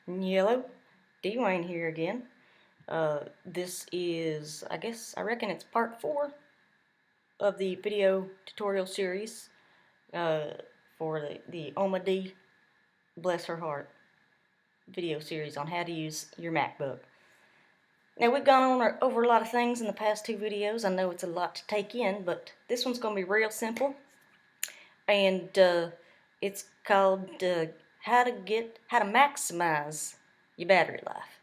Hello, DeeWayne here again. This is, I reckon it's part 4 of the video tutorial series uh, for the Oma D, bless her heart, video series on how to use your MacBook. Now, we've gone on over a lot of things in the past 2 videos. I know it's a lot to take in, but this one's going to be real simple. And it's called how to maximize your battery life.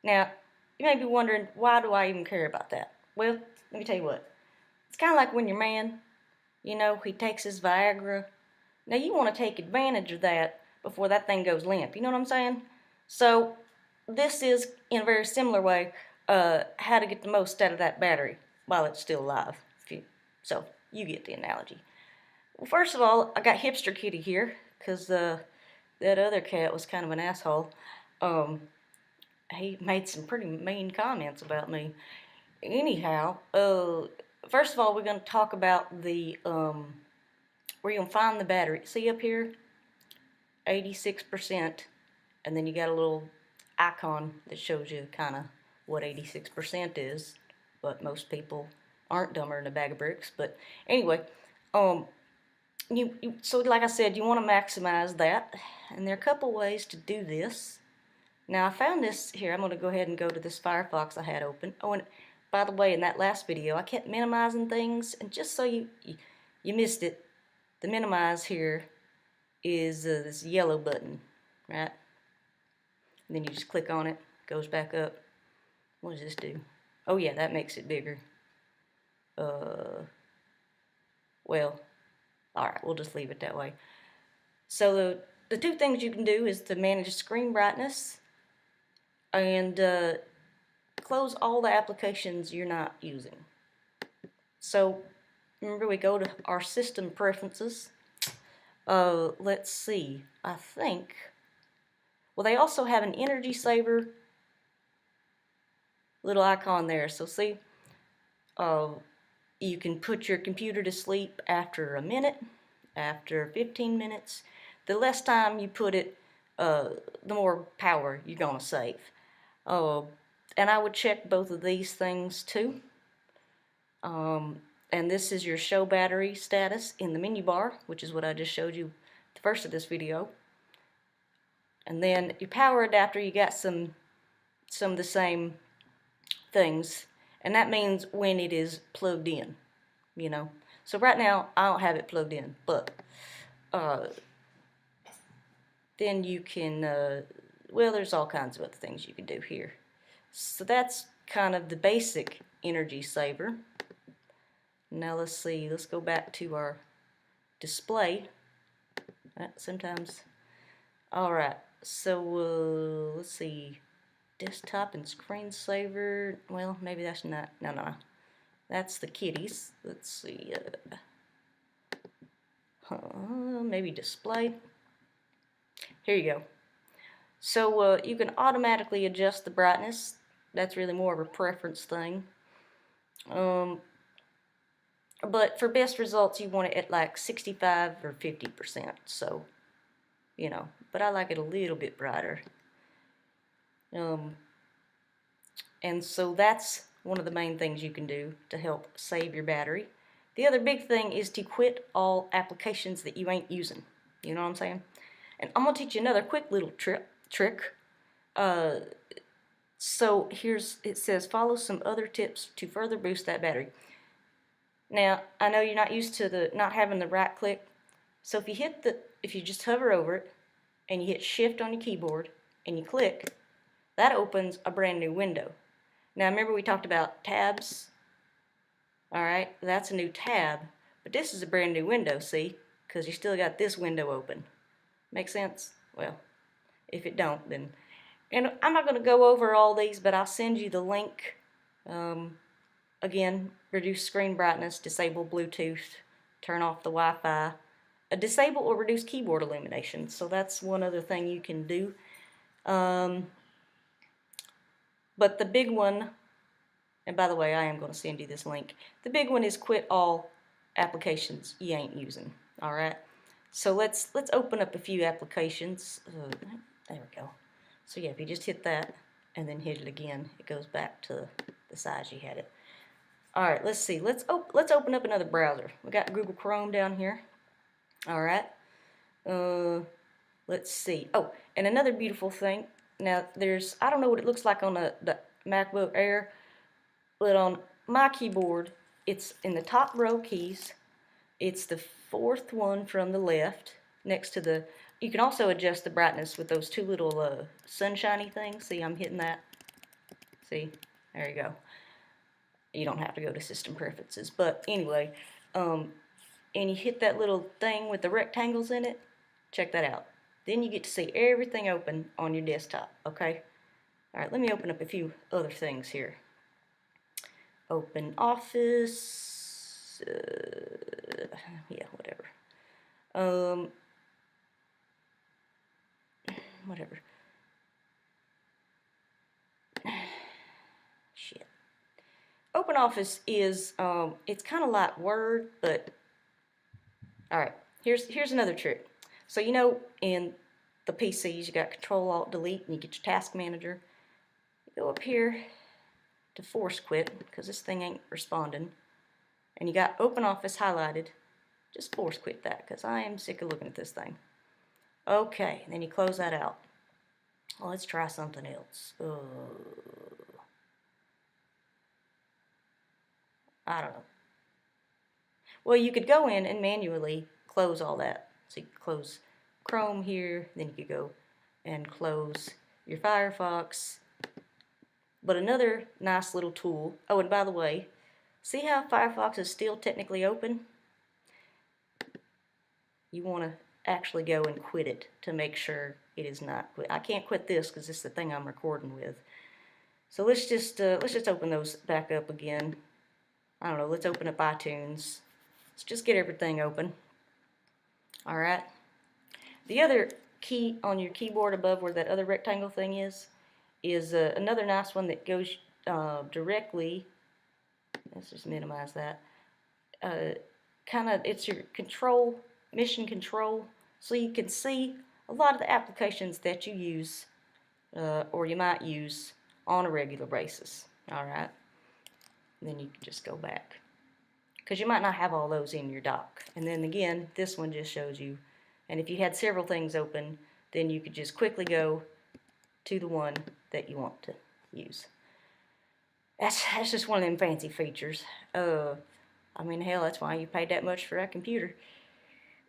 Now, you may be wondering, why do I even care about that? Well, let me tell you what. It's kind of like when your man, he takes his Viagra. Now, you want to take advantage of that before that thing goes limp. You know what I'm saying? So, this is, in a very similar way, how to get the most out of that battery while it's still alive. So, you get the analogy. Well, first of all, I got Hipster Kitty here, because that other cat was kind of an asshole. He made some pretty mean comments about me. Anyhow, first of all, we're going to talk about the, where you're going to find the battery. See up here? 86%. And then you got a little icon that shows you kind of what 86% is. But most people aren't dumber than a bag of bricks. But anyway, so like I said, you want to maximize that. And there are a couple ways to do this. Now, I found this here. I'm going to go ahead and go to this Firefox I had open. Oh, and by the way, in that last video, I kept minimizing things. And just so you missed it, the minimize here is this yellow button, right? And then you just click on it. Goes back up. What does this do? Oh, yeah, that makes it bigger. Well, alright, we'll just leave it that way. So the two things you can do is to manage screen brightness and close all the applications you're not using. So remember, we go to our system preferences. Let's see, I think, well, they also have an energy saver little icon there. So see, you can put your computer to sleep after a minute, after 15 minutes. The less time you put it, the more power you're going to save. And I would check both of these things too. And this is your show battery status in the menu bar, which is what I just showed you the first of this video. And then your power adapter, you got some of the same things, and that means when it is plugged in, So right now I don't have it plugged in, but then you can, well, there's all kinds of other things you can do here. So that's kind of the basic energy saver. Now let's see, let's go back to our display. Sometimes, alright, so let's see, desktop and screensaver, well, maybe that's not, no, that's the kitties. Let's see, maybe display. Here you go. So you can automatically adjust the brightness. That's really more of a preference thing. But for best results, you want it at like 65 or 50%. So, but I like it a little bit brighter. And so that's one of the main things you can do to help save your battery. The other big thing is to quit all applications that you ain't using. You know what I'm saying? And I'm going to teach you another quick little trick. So it says follow some other tips to further boost that battery. Now, I know you're not used to not having the right click. So if you just hover over it and you hit shift on your keyboard and you click, that opens a brand new window. Now, remember we talked about tabs? Alright, that's a new tab. But this is a brand new window, see? Because you still got this window open. Make sense? Well, if it don't, then... And I'm not going to go over all these, but I'll send you the link. Again, reduce screen brightness, disable Bluetooth, turn off the Wi-Fi, disable or reduce keyboard illumination. So that's one other thing you can do. But the big one, and by the way, I am going to send you this link. The big one is quit all applications you ain't using. Alright? So let's open up a few applications. There we go. So yeah, if you just hit that and then hit it again, it goes back to the size you had it. All right, let's see. Let's open up another browser. We got Google Chrome down here. All right. Let's see. Oh, and another beautiful thing. Now, I don't know what it looks like on the MacBook Air, but on my keyboard, it's in the top row keys. It's the fourth one from the left, next to the. You can also adjust the brightness with those two little sunshiny things. See, I'm hitting that. See, there you go. You don't have to go to system preferences, but anyway, and you hit that little thing with the rectangles in it. Check that out. Then you get to see everything open on your desktop, okay? All right, let me open up a few other things here. Open Office, yeah, whatever. Whatever. Shit. Open Office is, it's kind of like Word, but, all right, here's another trick. So, you know, in the PCs, you got Control-Alt-Delete, and you get your Task Manager. You go up here to force quit, because this thing ain't responding, and you got Open Office highlighted. Just force quit that, because I am sick of looking at this thing. Okay, and then you close that out. Well, let's try something else. I don't know. Well, you could go in and manually close all that. So you could close Chrome here, then you could go and close your Firefox. But another nice little tool, oh, and by the way, see how Firefox is still technically open? You want to actually go and quit it to make sure it is not quit. I can't quit this because this is the thing I'm recording with. So let's just open those back up again. I don't know, let's open up iTunes. Let's just get everything open. All right. The other key on your keyboard above where that other rectangle thing is another nice one that goes directly. Let's just minimize that. It's your control, mission control, so you can see a lot of the applications that you use or you might use on a regular basis. All right. And then you can just go back, because you might not have all those in your dock. And then again, this one just shows you. And if you had several things open, then you could just quickly go to the one that you want to use. That's just one of them fancy features. I mean, hell, that's why you paid that much for that computer.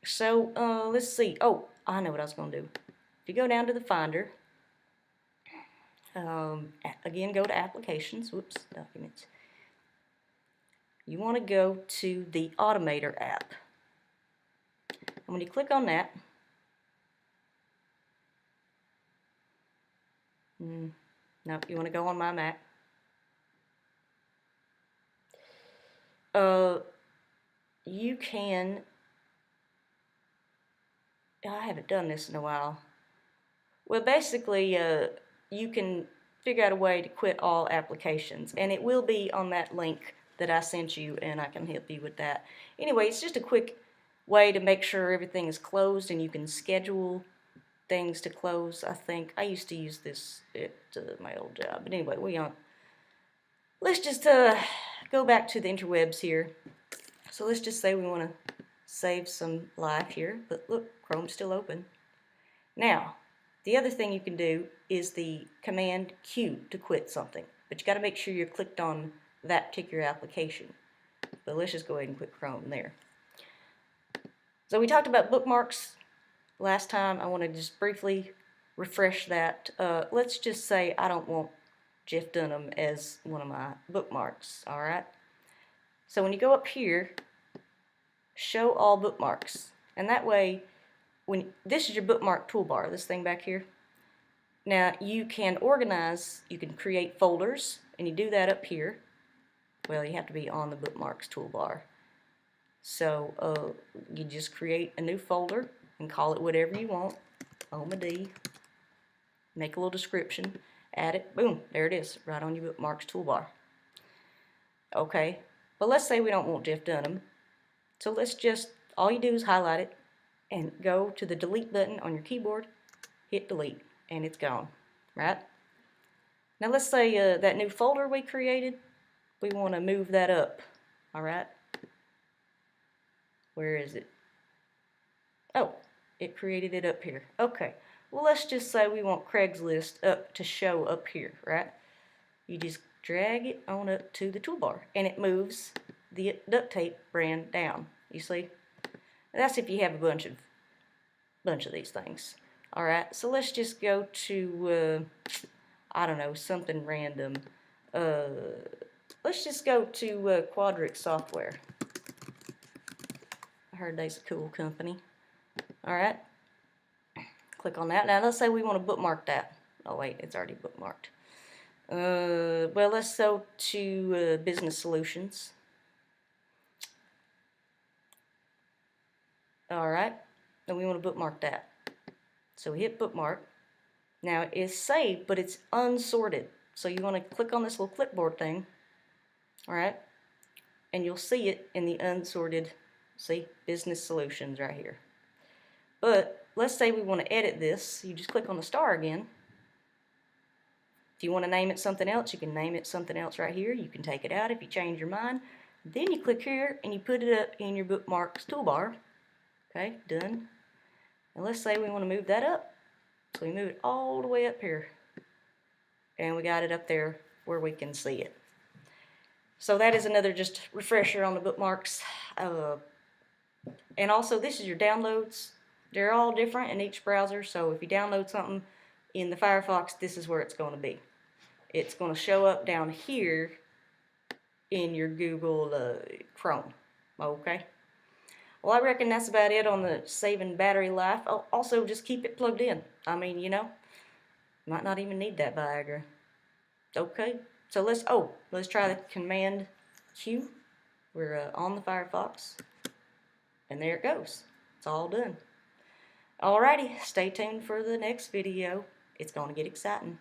So, let's see. Oh, I know what I was going to do. If you go down to the Finder, again, go to Applications. Whoops, Documents. You want to go to the Automator app. And when you click on that, nope, you want to go on My Mac. You can, I haven't done this in a while. Well, basically, you can figure out a way to quit all applications, and it will be on that link that I sent you, and I can help you with that. Anyway, it's just a quick way to make sure everything is closed, and you can schedule things to close. I think I used to use this at my old job, but anyway, let's just go back to the interwebs here. So let's just say we want to save some life here, but look, Chrome's still open. Now, the other thing you can do is the Command Q to quit something, but you got to make sure you're clicked on that particular application. But let's just go ahead and quit Chrome there. So we talked about bookmarks last time. I want to just briefly refresh that. Let's just say I don't want Jeff Dunham as one of my bookmarks, all right? So when you go up here, show all bookmarks, and that way, this is your bookmark toolbar, this thing back here. Now you can organize, you can create folders, and you do that up here. Well, you have to be on the bookmarks toolbar. So you just create a new folder and call it whatever you want. Oma D. Make a little description, add it, boom, there it is, right on your bookmarks toolbar. Okay, but let's say we don't want Jeff Dunham. So let's just, all you do is highlight it and go to the delete button on your keyboard, hit delete, and it's gone. right? Now let's say that new folder we created, we want to move that up, all right? Where is it? Oh, it created it up here. Okay, well let's just say we want Craigslist up to show up here, right? You just drag it on up to the toolbar and it moves the duct tape brand down. You see? That's if you have a bunch of these things. All right, so let's just go to I don't know, something random. Let's just go to Quadric Software. I heard they's a cool company. All right, click on that. Now let's say we want to bookmark that. Oh wait, it's already bookmarked. Well, let's go to Business Solutions. All right, and we want to bookmark that. So we hit bookmark. Now it's saved, but it's unsorted. So you want to click on this little clipboard thing. All right, and you'll see it in the unsorted, see, Business Solutions right here. But let's say we want to edit this. You just click on the star again. If you want to name it something else, you can name it something else right here. You can take it out if you change your mind. Then you click here and you put it up in your bookmarks toolbar. Okay, done. And let's say we want to move that up. So we move it all the way up here. And we got it up there where we can see it. So that is another just refresher on the bookmarks. And also this is your downloads. They're all different in each browser. So if you download something in the Firefox, this is where it's going to be. It's going to show up down here in your Google Chrome. Okay. Well, I reckon that's about it on the saving battery life. Also, just keep it plugged in. I mean, you know, might not even need that Viagra. Okay. So let's try the Command Q. We're on the Firefox. And there it goes. It's all done. Alrighty, stay tuned for the next video. It's going to get exciting.